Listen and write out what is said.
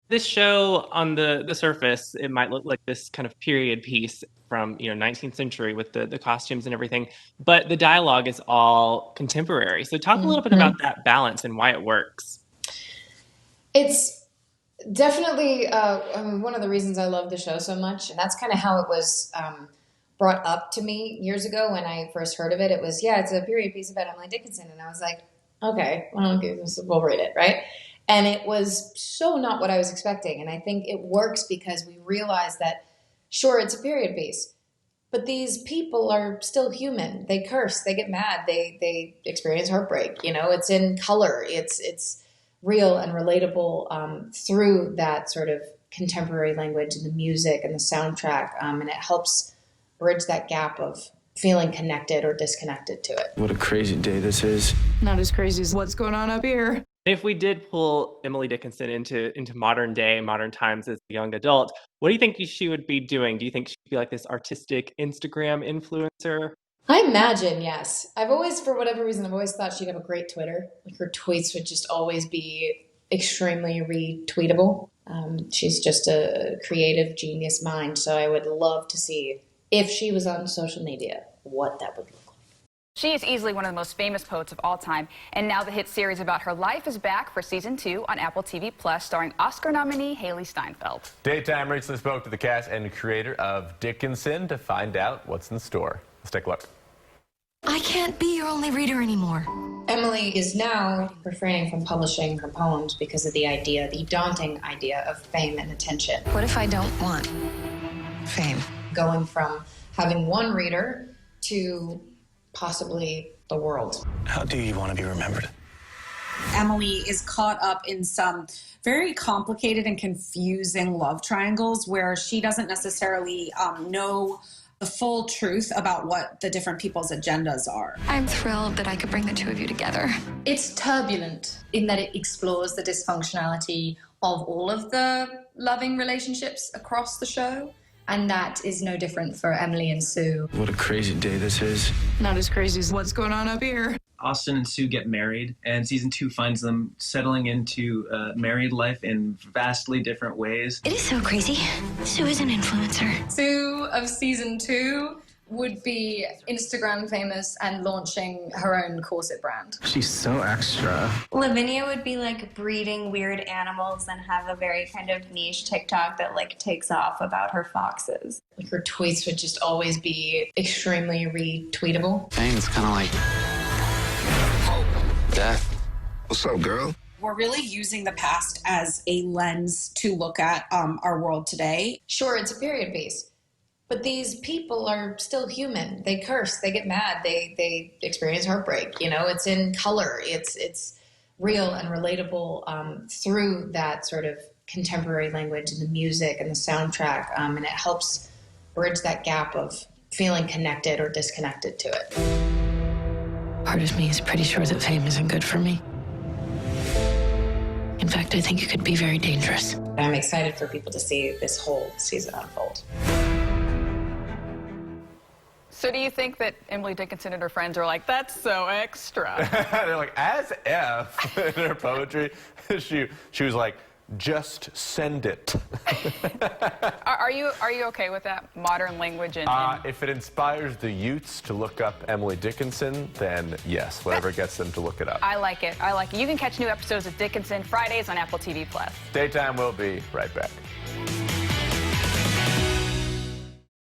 This show, on the surface, it might look like this kind of period piece from 19th century with the costumes and everything, but the dialogue is all contemporary. So talk a little bit about Mhm. that balance and why it works. It's definitely one of the reasons I love the show so much, and that's kind of how it was brought up to me years ago when I first heard of it. It was, yeah, it's a period piece about Emily Dickinson, and I was like, okay, well, okay, we'll read it, right? And it was so not what I was expecting, and I think it works because we realize that, sure, it's a period piece, but these people are still human. They curse, they get mad, they experience heartbreak. It's in color. It's real and relatable through that sort of contemporary language and the music and the soundtrack, and it helps bridge that gap of feeling connected or disconnected to it. What a crazy day this is. Not as crazy as what's going on up here. If we did pull Emily Dickinson into modern times as a young adult, what do you think she would be doing? Do you think she'd be like this artistic Instagram influencer? I imagine, yes. For whatever reason, I've always thought she'd have a great Twitter. Like her tweets would just always be extremely retweetable. She's just a creative genius mind. So I would love to see if she was on social media, what that would look like. She is easily one of the most famous poets of all time, and now the hit series about her life is back for season 2 on Apple TV Plus, starring Oscar nominee Hailee Steinfeld. Daytime recently spoke to the cast and creator of Dickinson to find out what's in store. Let's take a look. I can't be your only reader anymore. Emily is now refraining from publishing her poems because of the daunting idea of fame and attention. What if I don't want fame? Going from having one reader to possibly the world. How do you want to be remembered? Emily is caught up in some very complicated and confusing love triangles where she doesn't necessarily know the full truth about what the different people's agendas are. I'm thrilled that I could bring the two of you together. It's turbulent in that it explores the dysfunctionality of all of the loving relationships across the show. And that is no different for Emily and Sue. What a crazy day this is. Not as crazy as what's going on up here. Austin and Sue get married, and season 2 finds them settling into married life in vastly different ways. It is so crazy. Sue is an influencer. Sue of season 2 would be Instagram famous and launching her own corset brand. She's so extra. Lavinia would be like breeding weird animals and have a very kind of niche TikTok that like takes off about her foxes. Like her tweets would just always be extremely retweetable. Fame's kind of like death. What's up, girl? We're really using the past as a lens to look at our world today. Sure, it's a period piece, but these people are still human. They curse, they get mad, they experience heartbreak. It's in color. It's real and relatable through that sort of contemporary language and the music and the soundtrack, and it helps bridge that gap of feeling connected or disconnected to it. Part of me is pretty sure that fame isn't good for me. In fact, I think it could be very dangerous. I'm excited for people to see this whole season unfold. So do you think that Emily Dickinson and her friends are like, that's so extra? They're like, as if in her poetry, she was like, just send it. Are you okay with that modern language? If it inspires the youths to look up Emily Dickinson, then yes, whatever gets them to look it up. I like it. You can catch new episodes of Dickinson Fridays on Apple TV Plus. Daytime will be right back.